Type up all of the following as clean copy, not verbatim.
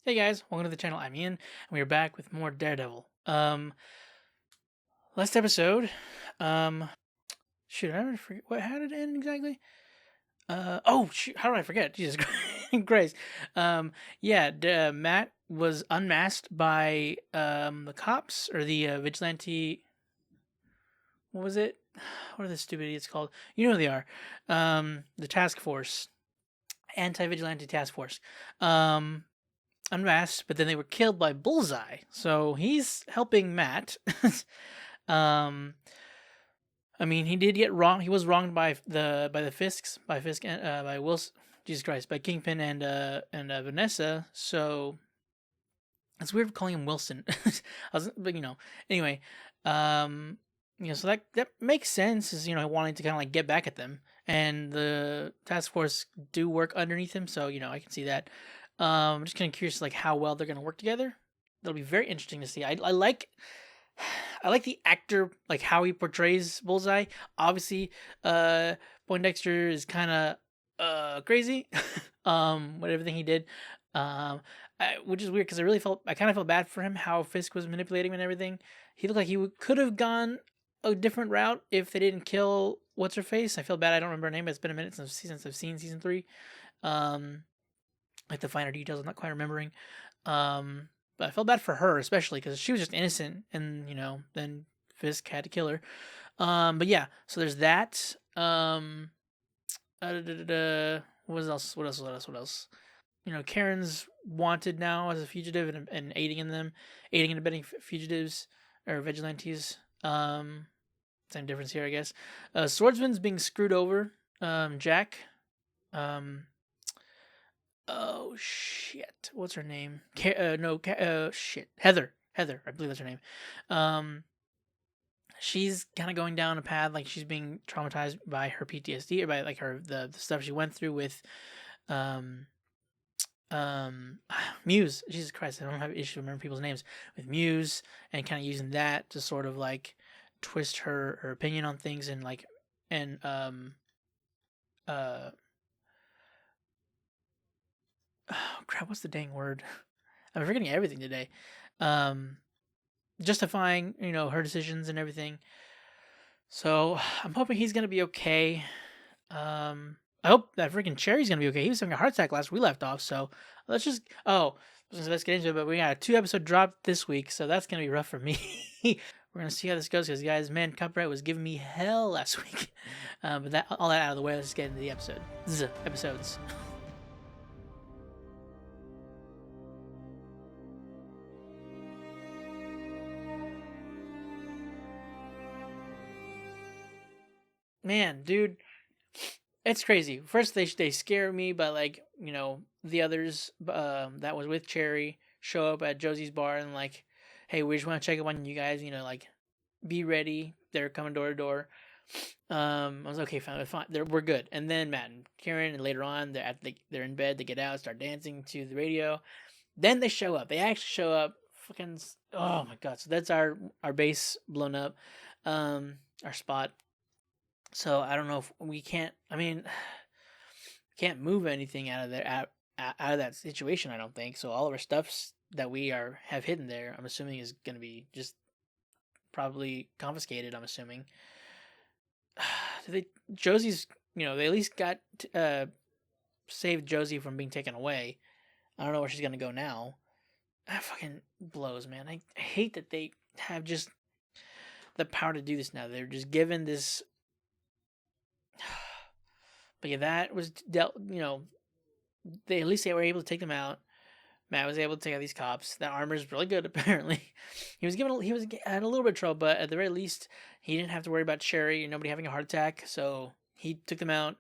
Hey guys, welcome to the channel. I'm Ian, and we are back with more Daredevil. Last episode, um, shoot, I already forget how did it end exactly? Oh shoot, how did I forget? Jesus Christ. Um, yeah, Matt was unmasked by the cops or the vigilante. What was it? What are the stupid idiots called? You know who they are. The task force, anti-vigilante task force. Um, Unmasked, but then they were killed by Bullseye. So he's helping Matt. um, I mean, he did get wrong. He was wronged by the Fisks, by Fisk, and by Wilson. Jesus Christ, by Kingpin and Vanessa. So it's weird calling him Wilson. But anyway, um, so that makes sense. Is wanting to kind of like get back at them, and the task force do work underneath him. So I can see that. I'm just kind of curious, like how well they're gonna work together. That'll be very interesting to see. I like. I like the actor, like how he portrays Bullseye. Obviously, Poindexter is kind of crazy, with everything he did. Um, which is weird because I kind of felt bad for him how Fisk was manipulating him and everything. He looked like he could have gone a different route if they didn't kill what's her face. I feel bad. I don't remember her name. But it's been a minute since I've seen season 3. Um, like the finer details, I'm not quite remembering. But I felt bad for her, especially because she was just innocent, and then Fisk had to kill her. But yeah, so there's that. What else? What else? What else? What else? Karen's wanted now as a fugitive and aiding and abetting fugitives or vigilantes. Same difference here, I guess. Swordsman's being screwed over. Jack. Um, oh shit, what's her name? No, shit, Heather. Heather, I believe that's her name. Um, she's kind of going down a path like she's being traumatized by her PTSD or by like the stuff she went through with um Muse. Jesus Christ, I don't have an issue remembering people's names with Muse, and kind of using that to sort of like twist her opinion on things and like and uh oh crap, what's the dang word? I'm forgetting everything today. Um Justifying, her decisions and everything. So I'm hoping he's gonna be okay. I hope that freaking Cherry's gonna be okay. He was having a heart attack last we left off, so let's just let's get into it. But we got a 2 episode drop this week, so that's gonna be rough for me. We're gonna see how this goes, because guys, man, copyright was giving me hell last week. But that all that out of the way, let's get into the episodes. Man, dude, it's crazy. First, they scare me, but like the others that was with Cherry show up at Josie's bar and like, hey, we just want to check up on you guys. Like, be ready. They're coming door to door. I was okay, fine. We're good. And then Matt and Karen, and later on, they're in bed. They get out, start dancing to the radio. Then they show up. They actually show up. Fucking, oh my god! So that's our base blown up, our spot. So I don't know if we can't. I mean, can't move anything out of there out of that situation. I don't think so. All of our stuffs that we have hidden there, I'm assuming, is going to be just probably confiscated. I'm assuming. Josie's, they at least got saved Josie from being taken away. I don't know where she's gonna go now. That fucking blows, man. I hate that they have just the power to do this now. They're just given this. But yeah, that was dealt. They at least they were able to take them out. Matt was able to take out these cops. That armor is really good, apparently. He was had a little bit of trouble, but at the very least, he didn't have to worry about Cherry or nobody having a heart attack. So he took them out.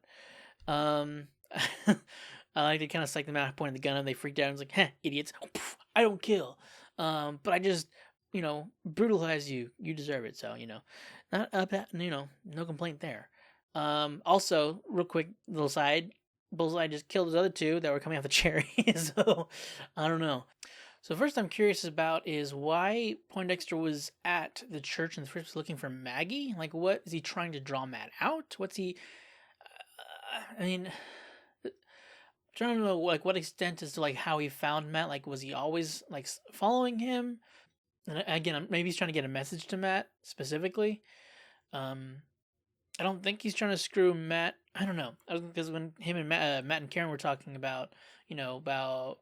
Um, I like to kind of psych them out, pointing the gun, and they freaked out. And was like, "Heh, idiots! I don't kill. But I just, brutalize you. You deserve it. So not up, no complaint there. Also, real quick little side, Bullseye just killed his other two that were coming off the cherry. So I don't know. So first I'm curious about is why Poindexter was at the church in the first place looking for Maggie. Like, what is he trying to draw Matt out? What's he? I mean, trying to know like what extent as to like how he found Matt. Like, was he always like following him? And again, maybe he's trying to get a message to Matt specifically. Um, I don't think he's trying to screw Matt. I don't know, because when him and Matt and Karen were talking about, about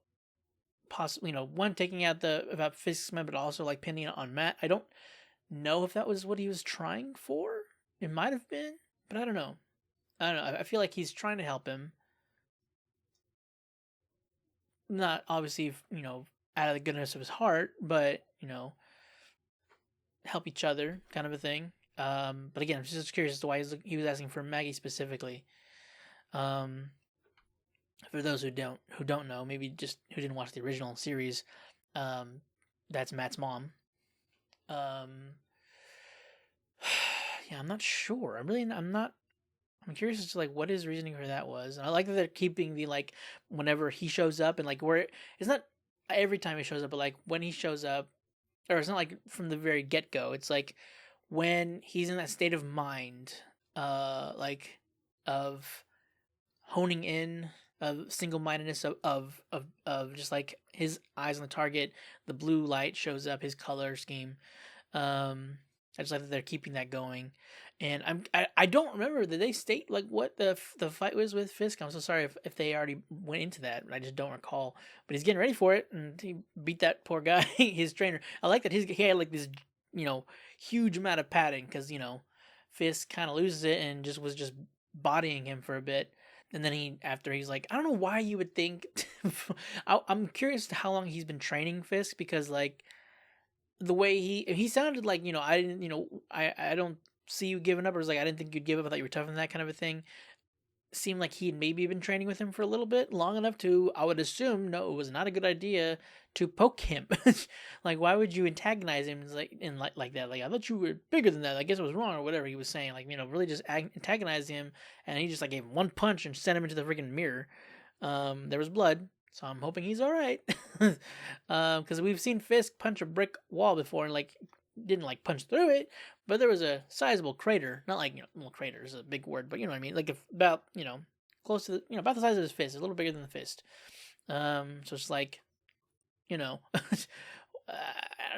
possibly, one taking out the about Fisk's men, but also like pinning it on Matt. I don't know if that was what he was trying for. It might have been, but I don't know. I don't know. I feel like he's trying to help him, not obviously, out of the goodness of his heart, but help each other, kind of a thing. But again, I'm just curious as to why he was asking for Maggie specifically. Um, for those who don't know, maybe just who didn't watch the original series, um, that's Matt's mom. Um, yeah, I'm not sure. I'm not. I'm curious as to like what his reasoning for that was. And I like that they're keeping the like whenever he shows up and like where it's not every time he shows up, but like when he shows up, or it's not like from the very get go. It's like when he's in that state of mind, like of honing in, of single mindedness, of just like his eyes on the target. The blue light shows up, his color scheme. I just like that they're keeping that going, and I don't remember. Did they state like what the fight was with Fisk? I'm so sorry if they already went into that. I just don't recall. But he's getting ready for it, and he beat that poor guy, his trainer. I like that he had like this huge amount of padding because Fisk kind of loses it and was just bodying him for a bit. And then he's like, I don't know why you would think. I'm curious to how long he's been training Fisk because like the way he sounded like I didn't I don't see you giving up, or was like I didn't think you'd give up. I thought you were tougher than that, kind of a thing. Seemed like he had maybe been training with him for a little bit long enough to, I would assume, no, it was not a good idea to poke him. Like, why would you antagonize him like that? Like, I thought you were bigger than that. I guess it was wrong or whatever he was saying. Like, really just antagonize him, and he just like gave him one punch and sent him into the freaking mirror. There was blood, so I'm hoping he's all right. Because we've seen Fisk punch a brick wall before and like didn't like punch through it, but there was a sizable crater. Not like well, crater is a big word, but you know what I mean. Like if about close to about the size of his fist, a little bigger than the fist. So it's like I don't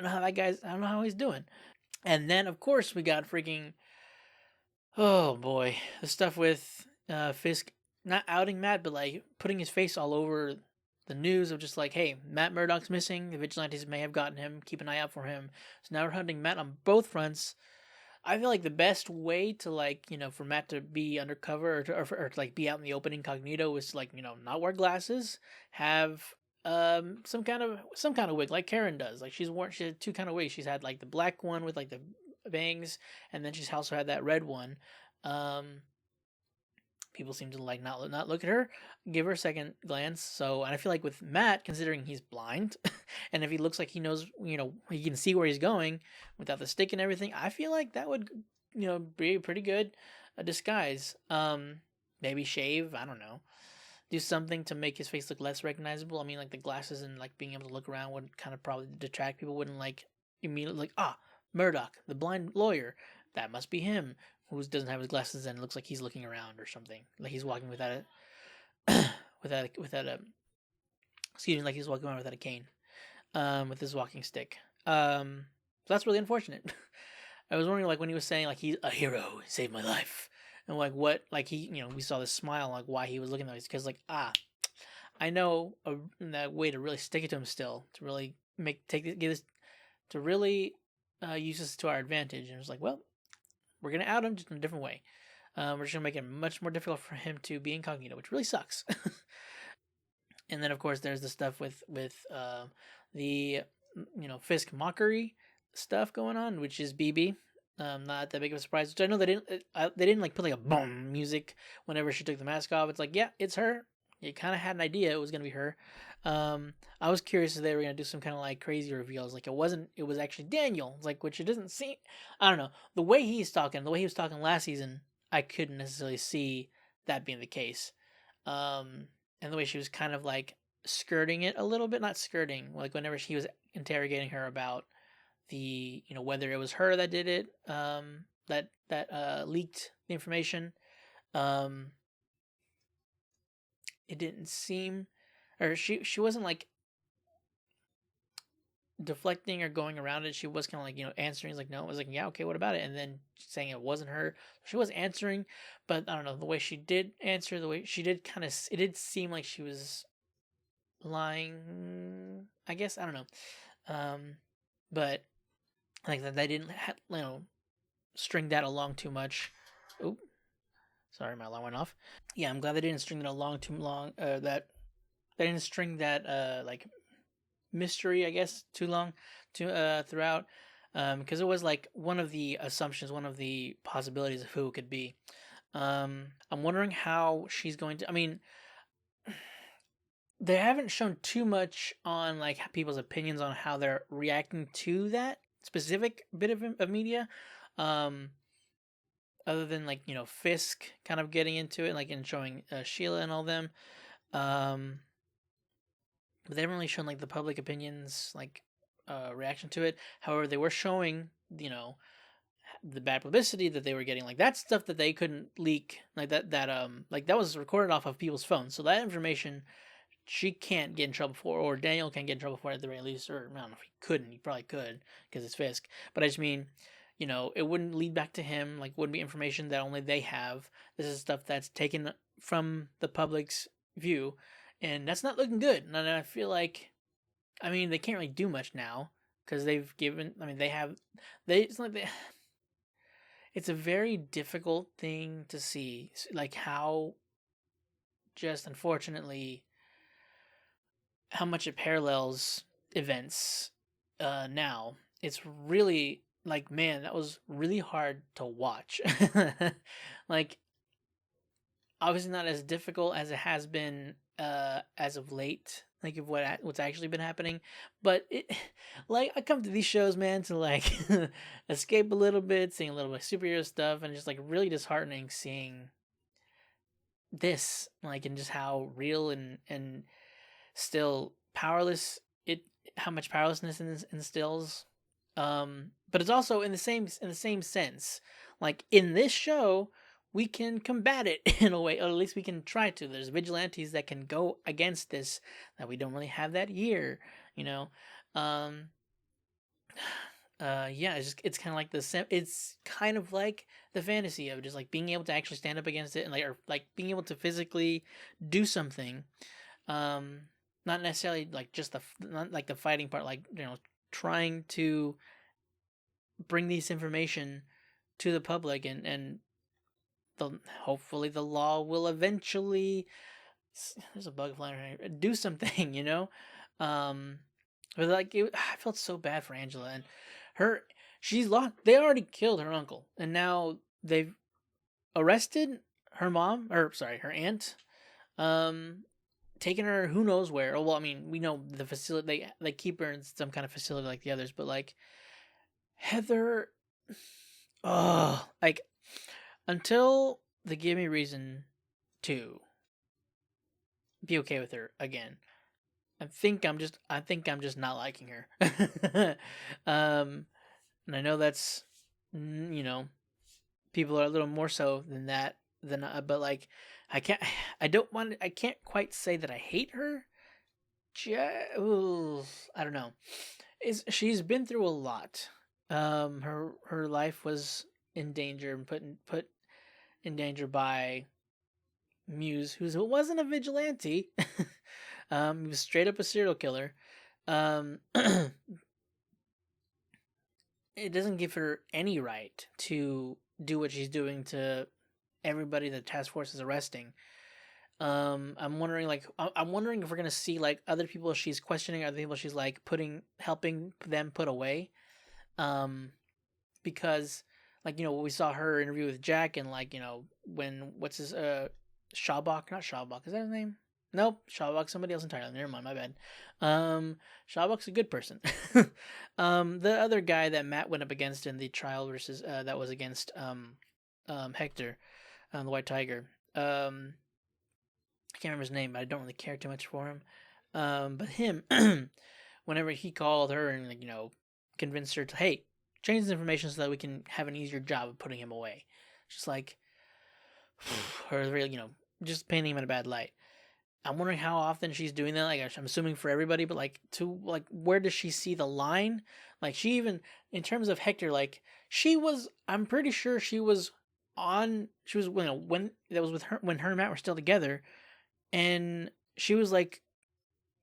know how that guy's. I don't know how he's doing. And then of course we got freaking oh boy, the stuff with Fisk not outing Matt, but like putting his face all over the news of just like, hey, Matt Murdock's missing. The vigilantes may have gotten him. Keep an eye out for him. So now we're hunting Matt on both fronts. I feel like the best way to like for Matt to be undercover or to like be out in the open incognito was to like not wear glasses, have some kind of wig like Karen does. Like she had two kind of wigs. She's had like the black one with like the bangs, and then she's also had that red one. Um, People seem to like not look at her, give her a second glance. So, and I feel like with Matt, considering he's blind, and if he looks like he knows, he can see where he's going without the stick and everything, I feel like that would, be a pretty good disguise. Maybe shave. I don't know. Do something to make his face look less recognizable. I mean, like the glasses and like being able to look around would kind of probably detract people. Wouldn't like immediately like Murdoch, the blind lawyer. That must be him who doesn't have his glasses and looks like he's looking around or something. Like he's walking without a without a excuse me, like he's walking around without a cane, with his walking stick. So that's really unfortunate. I was wondering like when he was saying like he's a hero, he saved my life, and like what like he we saw this smile like why he was looking at this because like I know that way to really stick it to him still to really get this to really use this to our advantage, and it was like well we're gonna out him just in a different way. We're just gonna make it much more difficult for him to be incognito, which really sucks. And then of course there's the stuff with the Fisk mockery stuff going on, which is BB. Not that big of a surprise. Which I know they didn't like put like a boom music whenever she took the mask off. It's like yeah, it's her. You kind of had an idea it was gonna be her. I was curious if they were gonna do some kind of like crazy reveals. Like it wasn't. It was actually Daniel. It's like which it doesn't seem. I don't know the way he was talking last season. I couldn't necessarily see that being the case. And the way she was kind of like skirting it a little bit, not skirting, like whenever she was interrogating her about the whether it was her that did it, that leaked the information. Um, it didn't seem, or she wasn't like deflecting or going around it. She was kind of like, answering. Like, no, it was like, yeah, okay, what about it? And then saying it wasn't her. She was answering, but I don't know, the way she did answer, the way she did kind of, it did seem like she was lying, I guess. I don't know. But like that, they didn't, string that along too much. Oop, sorry, my alarm went off. Yeah, I'm glad they didn't string it along too long. That they didn't string that like mystery, I guess, too long to throughout, because it was like one of the assumptions, one of the possibilities of who it could be. I'm wondering how she's going to. I mean, they haven't shown too much on like people's opinions on how they're reacting to that specific bit of media. Um, Other than like Fisk kind of getting into it, like and showing Sheila and all them. Um, but they haven't really shown like the public opinions like reaction to it. However, they were showing the bad publicity that they were getting, like that stuff that they couldn't leak, like that was recorded off of people's phones. So that information she can't get in trouble for, or Daniel can't get in trouble for it at the very least, or I don't know if he couldn't. He probably could because it's Fisk. But I just mean, it wouldn't lead back to him. Like, wouldn't be information that only they have. This is stuff that's taken from the public's view, and that's not looking good. And I feel like, I mean, they can't really do much now because they've given. I mean, they have. It's like they. It's a very difficult thing to see, like how, just unfortunately, how much it parallels events now. It's really like, man, that was really hard to watch. Like, obviously not as difficult as it has been as of late, like of what's actually been happening, but it, like, I come to these shows, man, to like escape a little bit, seeing a little bit of superhero stuff, and just like really disheartening seeing this, like, and just how real and still powerless it, how much powerlessness instills. But it's also in the same sense, like in this show we can combat it in a way, or at least we can try to. There's vigilantes that can go against this that we don't really have that here, you know. um yeah, it's kind of like it's kind of like the fantasy of just like being able to actually stand up against it, and like, or like being able to physically do something. um Not necessarily like just not like the fighting part, like trying to bring this information to the public, and hopefully the law will eventually, there's a bug flying around, do something, um but like I felt so bad for Angela, and her she's locked. They already killed her uncle, and now they've arrested her mom, or sorry, her aunt, um taking her who knows where. Oh, well, I mean, we know the facility, they keep her in some kind of facility like the others, but like Heather, oh, like, until they give me reason to be okay with her again, I think I'm just not liking her. And I know that's, people are a little more so than that, but like, I can't I can't quite say that I hate her. Ooh, I don't know. She's been through a lot. Her life was in danger, and put in danger by Muse, who wasn't a vigilante. He was straight up a serial killer. It doesn't give her any right to do what she's doing to everybody the task force is arresting. I'm wondering, like, I'm wondering if we're gonna see like other people she's questioning, other people she's like helping them put away. Because, like, we saw her interview with Jack, and like, when what's his Shawbach, not Shawbach, is that his name? Nope, Shawbach, somebody else entirely. Never mind, my bad. Shawbach's a good person. The other guy that Matt went up against in the trial versus that was against Hector, the White Tiger. I can't remember his name, but I don't really care too much for him. But him, whenever he called her and like, convinced her to, hey, change this information so that we can have an easier job of putting him away. Just like, her really, just painting him in a bad light. I'm wondering how often she's doing that. Like, I'm assuming for everybody, but like, to like, where does she see the line? Like, she even in terms of Hector, like, she was. I'm pretty sure she was on. She was, when that was with her, when her and Matt were still together, and she was like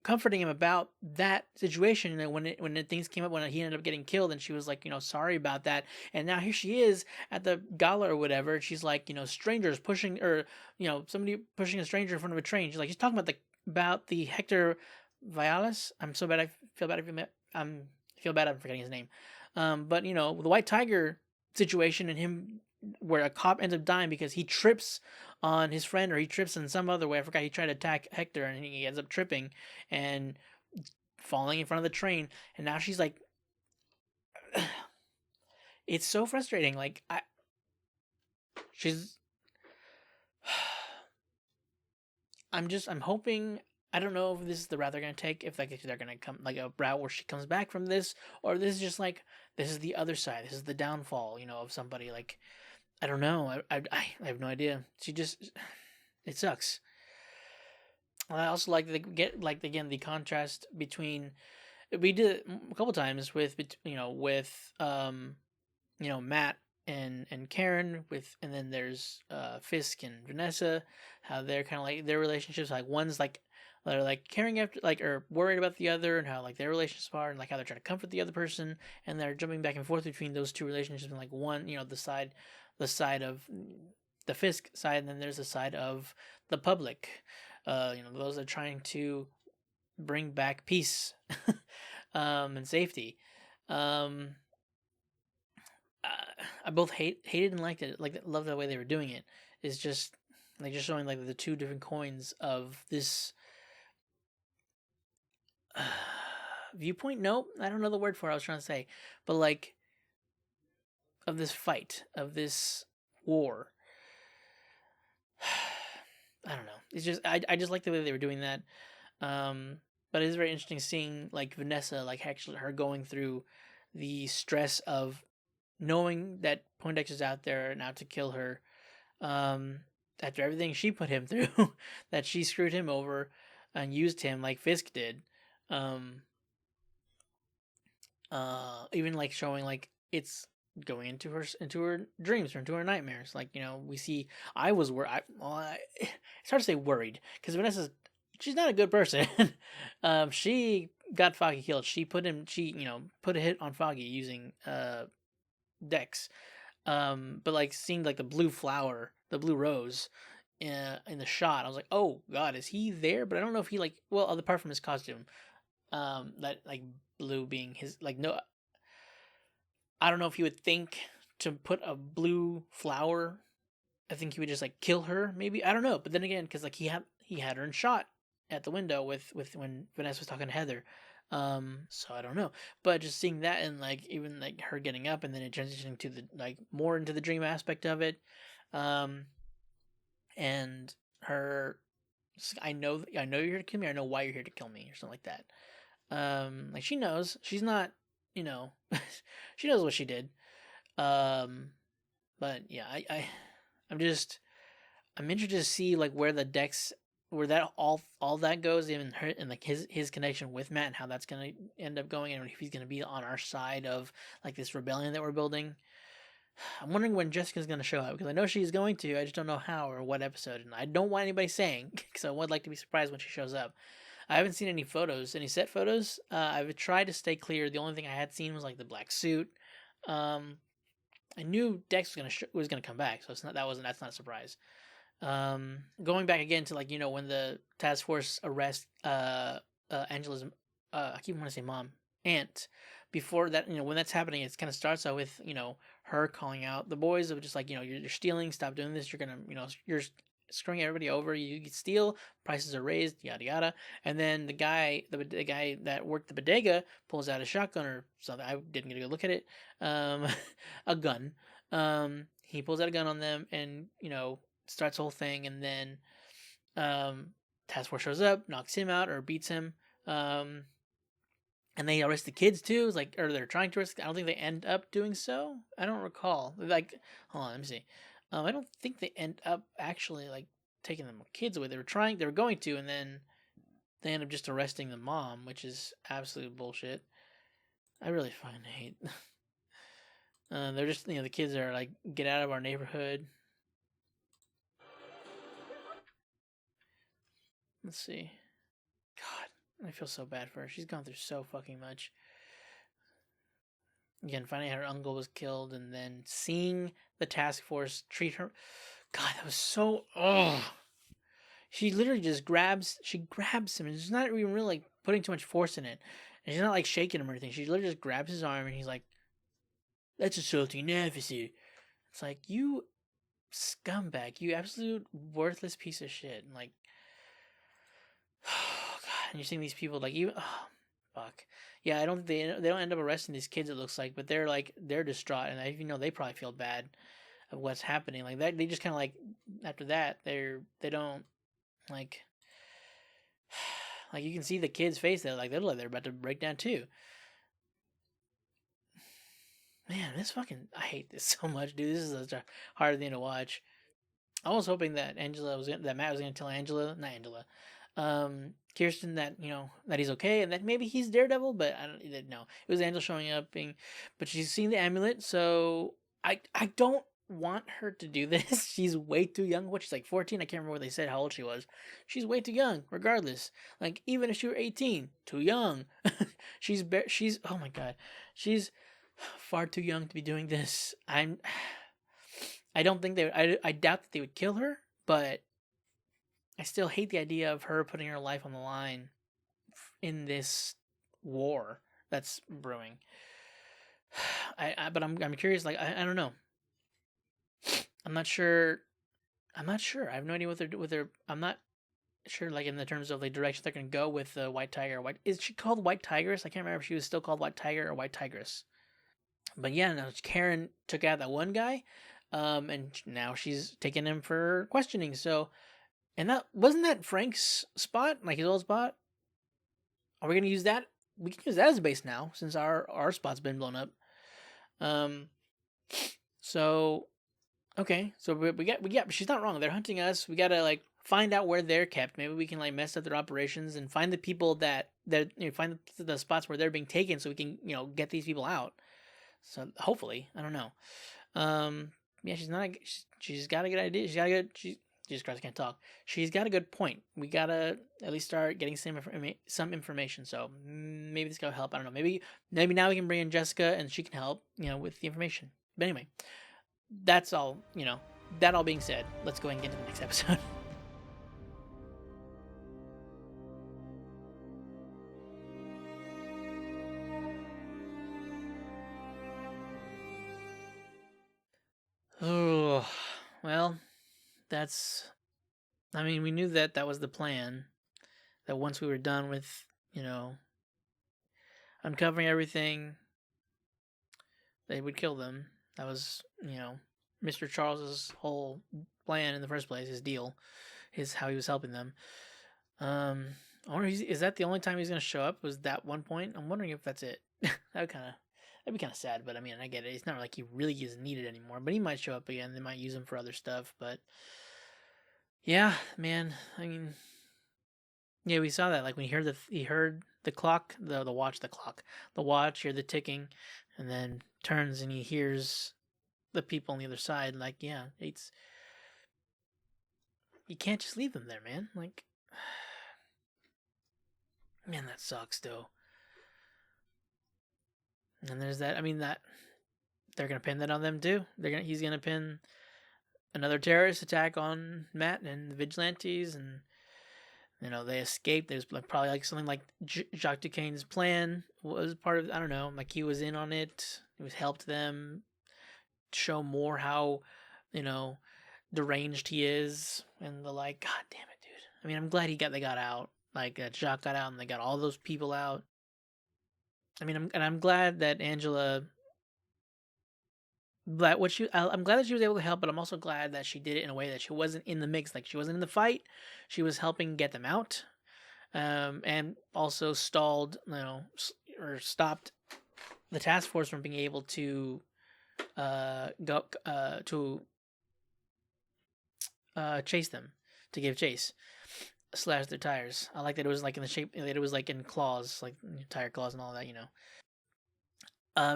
comforting him about that situation. And when things came up, when he ended up getting killed, and she was like, sorry about that. And now here she is at the gala or whatever. And she's like, strangers pushing, or somebody pushing a stranger in front of a train. She's talking about the Hector Vialis. I'm so bad. I feel bad. I feel bad. I'm forgetting his name. But the White Tiger situation and him, where a cop ends up dying because he trips on his friend, or he trips in some other way. I forgot. He tried to attack Hector and he ends up tripping and falling in front of the train. And now she's like, it's so frustrating. Like, she's, I'm hoping. I don't know if this is the route they're gonna take. If like they're gonna come like a route where she comes back from this, or this is just like, this is the other side. This is the downfall, of somebody. Like, I don't know. I have no idea. She just, it sucks. I also like the get like again the contrast between, we did it a couple times with Matt and Karen, and then there's Fisk and Vanessa, how they're kind of like their relationships, like one's like they're like caring after, like, or worried about the other, and how like their relationships are, and like how they're trying to comfort the other person, and they're jumping back and forth between those two relationships, and like one, the side of the Fisk side, and then there's the side of the public, those that are trying to bring back peace and safety. Um, I both hated and liked it. Like, loved the way they were doing it. It's just like just showing like the two different coins of this viewpoint. Nope, I don't know the word for it. I was trying to say, but like, of this fight, of this war. I don't know. It's just I just like the way they were doing that. But it is very interesting seeing like Vanessa, like actually her going through the stress of knowing that Poindexter's out there and out to kill her. After everything she put him through, that she screwed him over and used him like Fisk did. Um, Even like showing like it's going into her dreams or into her nightmares. Like, we see. I was worried. It's hard to say worried because Vanessa's, she's not a good person. She got Foggy killed. She put him. She put a hit on Foggy using Dex. But like seeing like the blue flower, the blue rose, in the shot, I was like, oh god, is he there? But I don't know if he like, well, apart from his costume, that like blue being his, like, no, I don't know if he would think to put a blue flower. I think he would just like kill her, maybe. I don't know. But then again, because like he had her in shot at the window with when Vanessa was talking to Heather. So I don't know. But just seeing that, and like even like her getting up and then it transitioning to the like more into the dream aspect of it. And her, I know you're here to kill me. I know why you're here to kill me, or something like that. Like she knows. She's not, she knows what she did. Um, but yeah, I'm just, I'm interested to see like where the Dex, where that all that goes, even her and like his connection with Matt, and how that's gonna end up going, and if he's gonna be on our side of like this rebellion that we're building. I'm wondering when Jessica's gonna show up, because I know she's going to. I just don't know how or what episode, and I don't want anybody saying, because I would like to be surprised when she shows up. I haven't seen any photos, any set photos. I've tried to stay clear. The only thing I had seen was like the black suit. I knew Dex was gonna come back, so that's not a surprise. Going back again to like when the task force arrest Angela's, I keep wanting to say mom, aunt. Before that, when that's happening, it kind of starts out with her calling out the boys of just like you're stealing, stop doing this, you're gonna you're screwing everybody over, you steal, prices are raised, yada yada. And then the guy that worked the bodega pulls out a shotgun or something. I didn't get a good look at it. A gun. He pulls out a gun on them and starts the whole thing, and then task force shows up, knocks him out or beats him. And they arrest the kids too. It's like, or they're trying to arrest. I don't think they end up doing so. I don't recall. Like, hold on, let me see. I don't think they end up actually like taking the kids away. They were going to, and then they end up just arresting the mom, which is absolute bullshit. I really fucking hate. They're just, the kids are like, get out of our neighborhood. Let's see. God, I feel so bad for her. She's gone through so fucking much. Again, finding out her uncle was killed, and then seeing the task force treat her. God, that was so. Oh. She literally just grabs him, and she's not even really like putting too much force in it. And she's not like shaking him or anything. She literally just grabs his arm, and he's like, "That's assaulting an officer." It's like, you scumbag, you absolute worthless piece of shit. And like, oh God, and you're seeing these people like you. Oh, fuck. Yeah, I don't. They don't end up arresting these kids. It looks like, but they're distraught, and they probably feel bad of what's happening. Like that, they just kind of like after that they don't like. Like you can see the kid's face. They're about to break down too. Man, I hate this so much, dude. This is such a hard thing to watch. I was hoping that Matt was gonna tell Kirsten that that he's okay and that maybe he's Daredevil, but I don't know. It was Angela showing up, but she's seen the amulet, so I don't want her to do this. She's way too young. What, she's like 14? I can't remember what they said how old she was. She's way too young, regardless. Like even if she were 18, too young. she's oh my god, she's far too young to be doing this. I don't think I doubt that they would kill her, but I still hate the idea of her putting her life on the line in this war that's brewing. But I'm curious. Like I don't know. I'm not sure. I have no idea what they're. I'm not sure. Like in the terms of the direction they're gonna go with the White Tiger. Is she called White Tigress? I can't remember if she was still called White Tiger or White Tigress. But yeah, no, Karen took out that one guy, and now she's taking him for questioning. So, and that wasn't that Frank's spot, like his old spot. Are we gonna use that? We can use that as a base now, since our spot's been blown up. So okay, so but she's not wrong. They're hunting us. We gotta like find out where they're kept. Maybe we can like mess up their operations and find the people that find the spots where they're being taken, so we can get these people out. So hopefully, I don't know. Yeah, she's got a good idea. Jesus Christ, I can't talk. She's got a good point. We gotta at least start getting some information. So maybe this will help. I don't know. Maybe now we can bring in Jessica and she can help. With the information. But anyway, that's all. That all being said, let's go and get to the next episode. Oh, well, we knew that was the plan. That once we were done with, uncovering everything, they would kill them. That was, Mr. Charles's whole plan in the first place, his deal, how he was helping them. I wonder, is that the only time he's going to show up? Was that one point? I'm wondering if that's it. That'd be kind of sad, but I mean, I get it. It's not like he really is needed anymore, but he might show up again. They might use him for other stuff, but yeah, man. I mean, yeah, we saw that. Like when he heard the clock, the watch, hear the ticking, and then turns and he hears the people on the other side. Like, yeah, you can't just leave them there, man. Like, man, that sucks, though. And there's that. I mean, that they're gonna pin that on them too. He's gonna pin another terrorist attack on Matt and the vigilantes, and they escaped. There's probably like something like Jacques Duquesne's plan was part of. I don't know. Like he was in on it. He was helped them show more how deranged he is, and the like. God damn it, dude. I mean, I'm glad they got out. Like Jacques got out, and they got all those people out. I mean, I'm glad that Angela. I'm glad that she was able to help, but I'm also glad that she did it in a way that she wasn't in the mix. Like she wasn't in the fight. She was helping get them out, and also stalled, or stopped the task force from being able to go to chase them. to give chase, slash their tires. I like that it was like in the shape that it was like in claws, like tire claws and all that.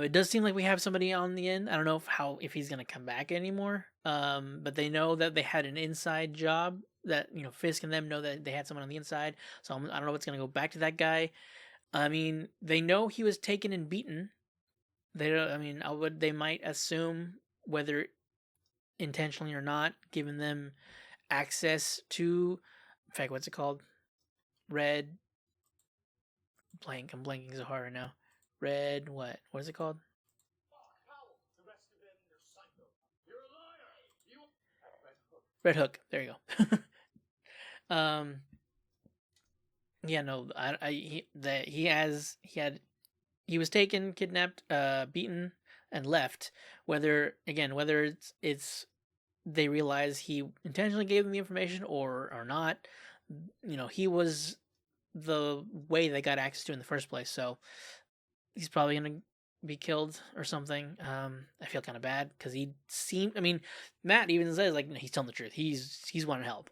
It does seem like we have somebody on the end. I don't know if he's gonna come back anymore. But they know that they had an inside job. That Fisk and them know that they had someone on the inside. So I don't know what's gonna go back to that guy. I mean, they know he was taken and beaten. They don't. I mean, they might assume whether intentionally or not, giving them access to. In fact, what's it called? Red blank. I'm blanking so hard right now. Red what? What is it called? Red Hook. There you go. Yeah, no, he was taken, kidnapped, beaten, and left. Whether it's they realize he intentionally gave them the information or not, he was the way they got access to in the first place. So he's probably gonna be killed or something. I feel kind of bad because he seemed. I mean, Matt even says like he's telling the truth. He's wanting help.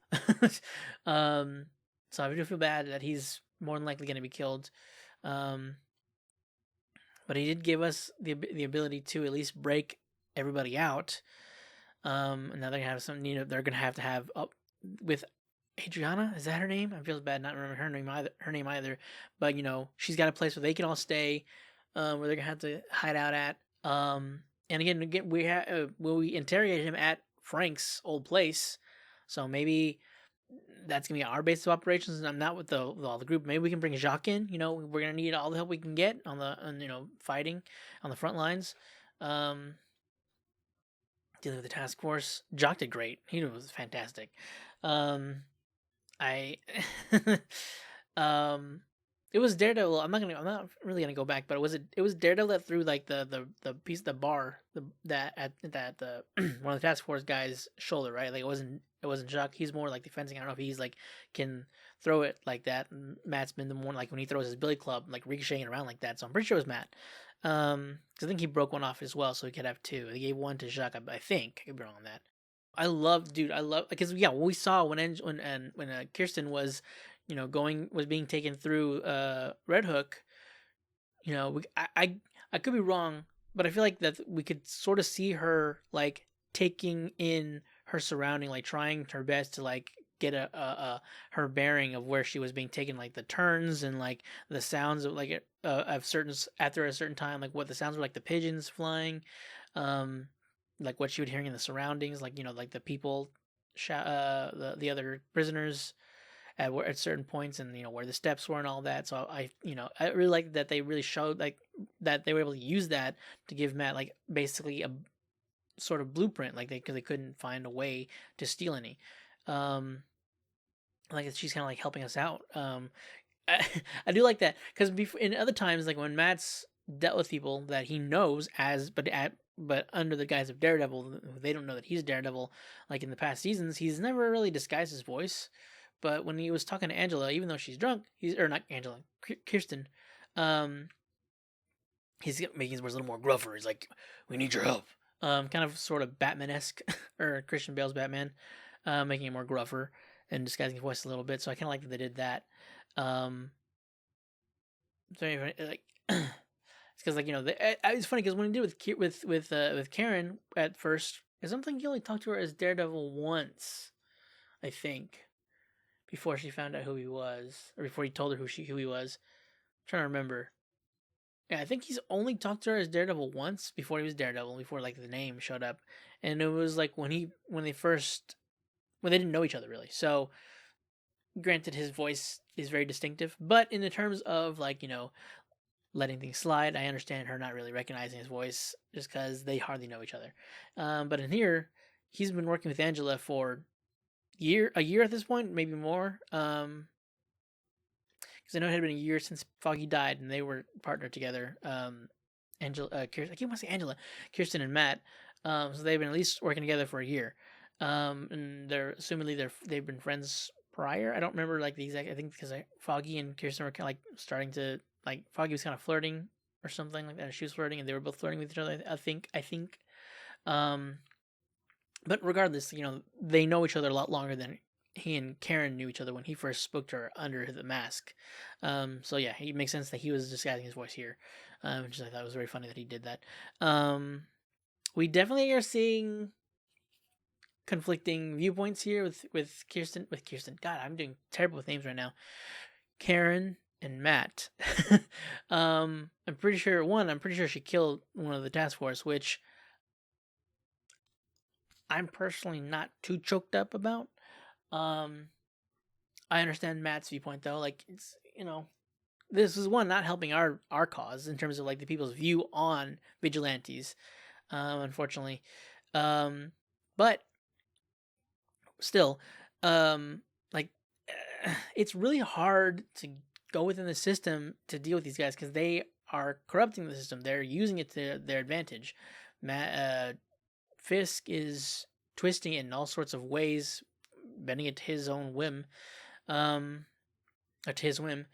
So I do feel bad that he's more than likely gonna be killed. Um, but he did give us the ability to at least break everybody out. And now they're gonna have some. They're gonna have to have up with Adriana. Is that her name? I feel bad not remembering her name either. But she's got a place where they can all stay, where they're gonna have to hide out at. And again, we interrogate him at Frank's old place, so maybe that's gonna be our base of operations. And I'm not with all the group. Maybe we can bring Jacques in. We're gonna need all the help we can get on fighting on the front lines. Dealing with the task force. Jock did great. He was fantastic. I it was Daredevil. I'm not really gonna go back, but it was Daredevil that threw like the piece of the bar that the one of the task force guys' shoulder, right? Like it wasn't Jock. He's more like defending. I don't know if he's like can throw it like that. And Matt's been the more like when he throws his billy club, like ricocheting around like that. So I'm pretty sure it was Matt. Cause I think he broke one off as well, so he could have two. He gave one to Jacques, I think. I could be wrong on that. I love because when we saw when Kirsten was, was being taken through Red Hook, I could be wrong, but I feel like that we could sort of see her like taking in her surrounding, like trying her best to like get her bearing of where she was being taken, like the turns and like the sounds of like of certain after a certain time, like what the sounds were like the pigeons flying, like what she was hearing in the surroundings, like like the people, the other prisoners at certain points, and where the steps were and all that. So I really like that they really showed like that they were able to use that to give Matt like basically a sort of blueprint, like because they couldn't find a way to steal any. Like she's kind of like helping us out. I do like that because in other times, like when Matt's dealt with people that he knows but under the guise of Daredevil, they don't know that he's Daredevil. Like in the past seasons, he's never really disguised his voice. But when he was talking to Angela, even though she's drunk, or not Angela, Kirsten, he's making his words a little more gruffer. He's like, "We need your help." Kind of sort of Batman-esque, or Christian Bale's Batman, making it more gruffer and disguising his voice a little bit. So I kind of like that they did that. So anyway, like, it's because it's funny because when he did with Karen at first, because I don't think he only talked to her as Daredevil once, I think, before she found out who he was, or before he told her who he was. I'm trying to remember. Yeah, I think he's only talked to her as Daredevil once before he was Daredevil, before like the name showed up, and it was like when they didn't know each other really. So, granted, his voice is very distinctive, but in the terms of like letting things slide, I understand her not really recognizing his voice just because they hardly know each other. But in here, he's been working with Angela for a year at this point, maybe more. Because I know it had been a year since Foggy died, and they were partnered together. Angela, Kirsten, I keep wanting to say Angela, Kirsten and Matt. So they've been at least working together for a year. And they're assumingly they've been friends prior. I don't remember like the exact. I think because Foggy and Kirsten were kind of like starting to like Foggy was kind of flirting or something like that. She was flirting, and they were both flirting with each other. I think. But regardless, they know each other a lot longer than he and Karen knew each other when he first spoke to her under the mask. So yeah, it makes sense that he was disguising his voice here, which I thought was very funny that he did that. We definitely are seeing conflicting viewpoints here with Kirsten. With Kirsten, God, I'm doing terrible with names right now. Karen and Matt. I'm pretty sure she killed one of the task force, which I'm personally not too choked up about. Um, I understand Matt's viewpoint though. Like it's this is one not helping our cause in terms of like the people's view on vigilantes. Unfortunately, um, but still, like it's really hard to go within the system to deal with these guys because they are corrupting the system. They're using it to their advantage. Fisk is twisting it in all sorts of ways, bending it to his own whim, or to his whim.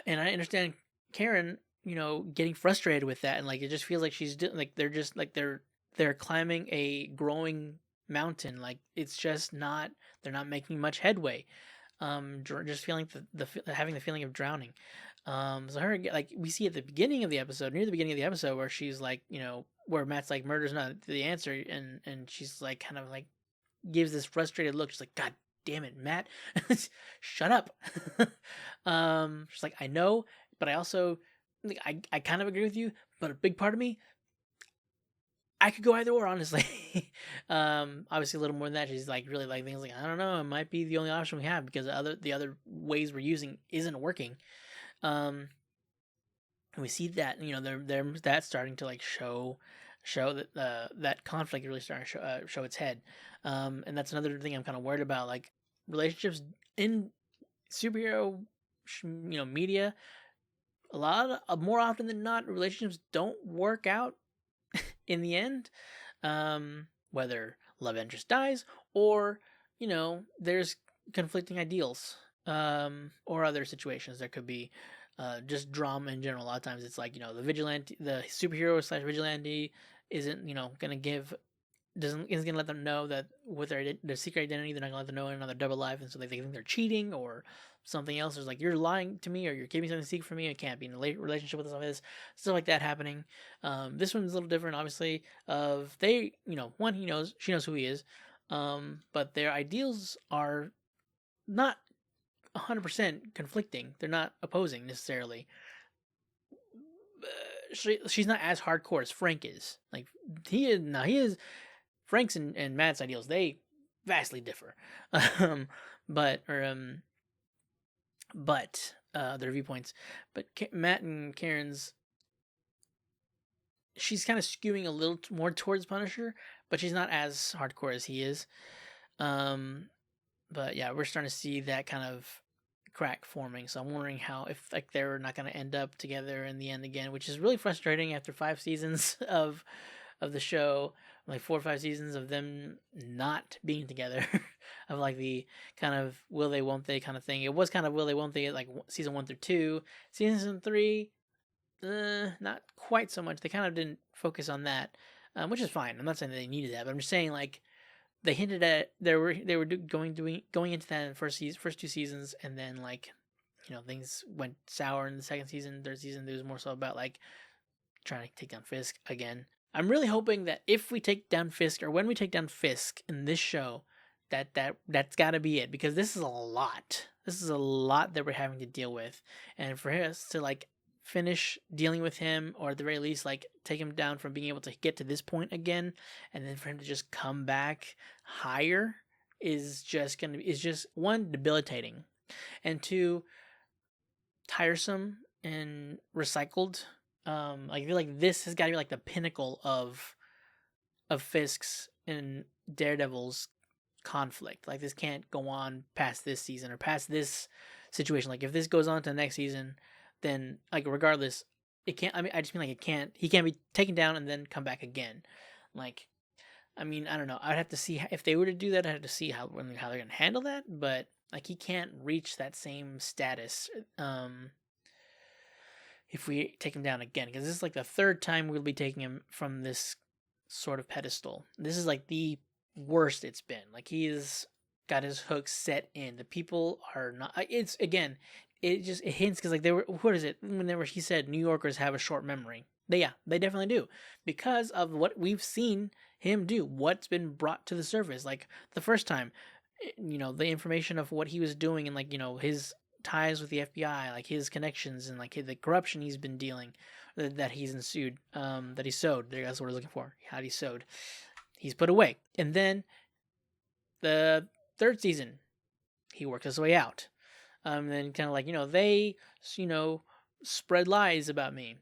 And I understand Karen, getting frustrated with that, and like it just feels like they're climbing a growing mountain. Like it's just not they're not making much headway. Just feeling having the feeling of drowning. So her like we see at the beginning of the episode, near the beginning of the episode, where she's like, where Matt's like murder's not the answer, and she's like kind of like gives this frustrated look. She's like, God damn it, Matt, shut up. She's like, I know, but I also like I kind of agree with you, but a big part of me, I could go either or, honestly. Obviously a little more than that. She's like really like things like I don't know, it might be the only option we have because the other ways we're using isn't working. And we see that they're that's starting to like show that that conflict really starting to show its head. And that's another thing I'm kind of worried about, like relationships in superhero media. A lot of, more often than not, relationships don't work out in the end. Whether love interest dies or there's conflicting ideals, or other situations. There could be just drama in general. A lot of times it's like the superhero slash vigilante isn't gonna give isn't gonna let them know that with their secret identity, they're not gonna let them know another double life, and so they think they're cheating or something else. There's like you're lying to me or you're keeping something secret from me. It can't be in a relationship with stuff like that happening. This one's a little different, obviously. Of they, one she knows who he is, but their ideals are not 100% conflicting. They're not opposing necessarily. She's not as hardcore as Frank is. Like he is now. He is Frank's and Matt's ideals. They vastly differ. But their viewpoints. But Matt and Karen's, she's kind of skewing a little more towards Punisher, but she's not as hardcore as he is. But yeah, we're starting to see that kind of crack forming. So I'm wondering how if like they're not going to end up together in the end again, which is really frustrating after 5 seasons of the show, like 4 or 5 seasons of them not being together. Of like the kind of will they won't they kind of thing. It was kind of will they won't they like season 1 through 2. Season 3, not quite so much. They kind of didn't focus on that, which is fine. I'm not saying that they needed that, but I'm just saying like they hinted at they were going into that in the first 2 seasons, and then like things went sour in the second season, third season. There was more so about like trying to take down Fisk again. I'm really hoping that if we take down Fisk, or when we take down Fisk in this show, that's got to be it, because this is a lot. This is a lot that we're having to deal with, and for us to like finish dealing with him, or at the very least like take him down from being able to get to this point again, and then for him to just come back higher is just one, debilitating, and two, tiresome and recycled. I feel like this has got to be like the pinnacle of Fisk's and Daredevil's conflict. Like this can't go on past this season or past this situation. Like if this goes on to the next season, then like regardless, it can't. I mean, I just mean like it can't. He can't be taken down and then come back again. Like, I mean, I don't know. I'd have to see if they were to do that. I'd have to see how they're gonna handle that. But like he can't reach that same status. If we take him down again, because this is like the third time we'll be taking him from this sort of pedestal. This is like the worst it's been. Like he is got his hook set in. The people are not. It's again, it hints because like they were. What is it? Whenever he said New Yorkers have a short memory, they definitely do because of what we've seen him do. What's been brought to the surface, like the first time, the information of what he was doing and like his ties with the FBI, like his connections and like the corruption he's been dealing, that he's ensued, that he sowed. That's what we're looking for. How he sowed. He's put away, and then the third season, he works his way out. Then kind of like they spread lies about me,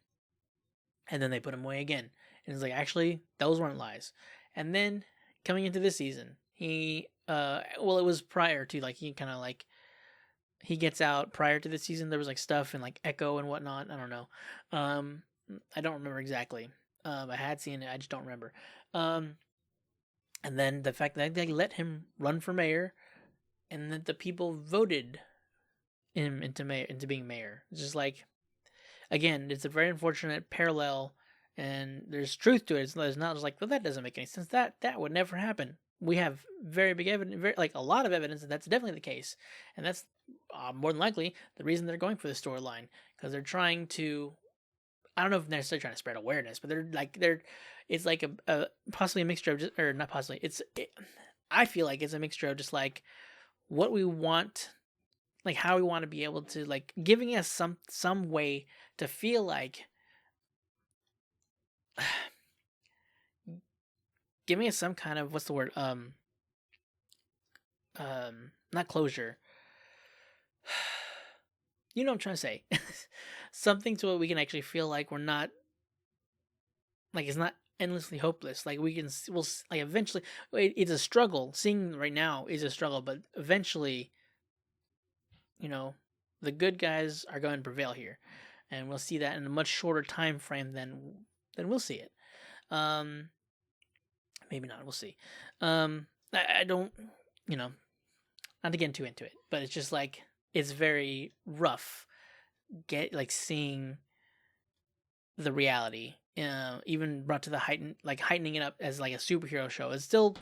and then they put him away again, and it's like actually those weren't lies. And then coming into this season, he well it was prior to like he kind of like he gets out prior to the season. There was like stuff and like Echo and whatnot. I don't know. I don't remember exactly. I had seen it. I just don't remember. And then the fact that they let him run for mayor, and that the people voted him into being mayor. It's just like, again, it's a very unfortunate parallel, and there's truth to it. It's not just like, well, that doesn't make any sense. That would never happen. We have very big evidence, like a lot of evidence that that's definitely the case, and that's more than likely the reason they're going for the storyline, because they're trying to. I don't know if they're necessarily trying to spread awareness, but it's like a possibly a mixture of just, or not possibly. I feel like it's a mixture of just like what we want, like how we want to be able to like giving us some way to feel like giving us some kind of what's the word not closure. You know what I'm trying to say. Something to what we can actually feel like we're not, like it's not endlessly hopeless. Like we'll like eventually, it's a struggle. Seeing right now is a struggle, but eventually, the good guys are going to prevail here, and we'll see that in a much shorter time frame than we'll see it. Maybe not. We'll see. I don't, not to get too into it, but it's just like it's very rough. Seeing the reality, even brought to the heightening it up as like a superhero show. It's still,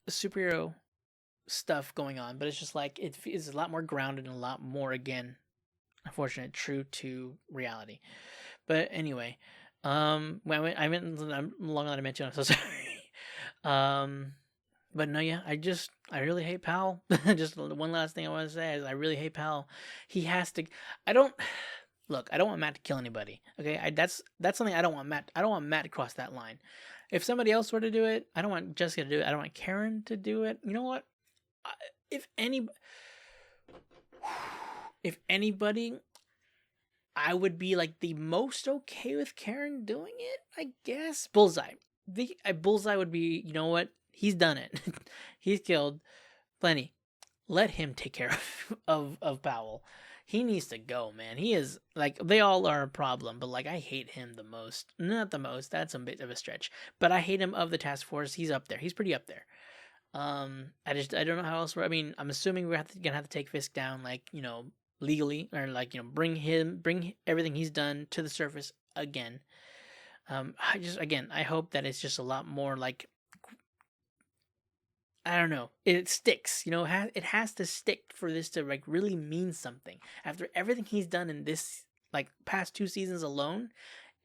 superhero stuff going on, but it's just like it is a lot more grounded and a lot more, again, unfortunate, true to reality. But anyway, I'm long on to mention. I'm so sorry. But no, yeah, I really hate Powell. Just one last thing I want to say is I really hate Powell. He has to. I don't want Matt to kill anybody. Okay, that's something I don't want Matt. I don't want Matt to cross that line. If somebody else were to do it, I don't want Jessica to do it. I don't want Karen to do it. You know what? If anybody, I would be like the most okay with Karen doing it. I guess Bullseye. Bullseye would be. You know what? He's done it. He's killed plenty. Let him take care of Powell. He needs to go, man. He is like, they all are a problem, but like I hate him the most. Not the most. That's a bit of a stretch. But I hate him of the task force. He's up there. He's pretty up there. I don't know how else. I mean, I'm assuming we're gonna have to take Fisk down, like legally, or like bring everything he's done to the surface again. I hope that it's just a lot more like. I don't know. It sticks, it has to stick for this to like really mean something. After everything he's done in this like past 2 seasons alone,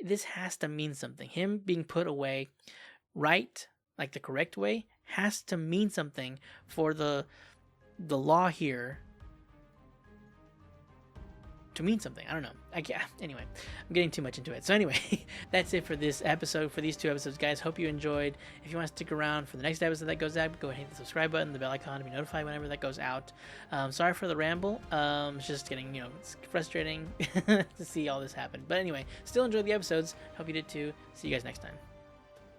this has to mean something. Him being put away, right, like the correct way, has to mean something for the law here to mean something. I don't know. Anyway, I'm getting too much into it. So anyway, that's it for this episode, for these 2 episodes, guys. Hope you enjoyed. If you want to stick around for the next episode that goes out, go ahead and hit the subscribe button, the bell icon to be notified whenever that goes out. Sorry for the ramble. It's just getting, it's frustrating to see all this happen. But anyway, still enjoy the episodes. Hope you did too. See you guys next time.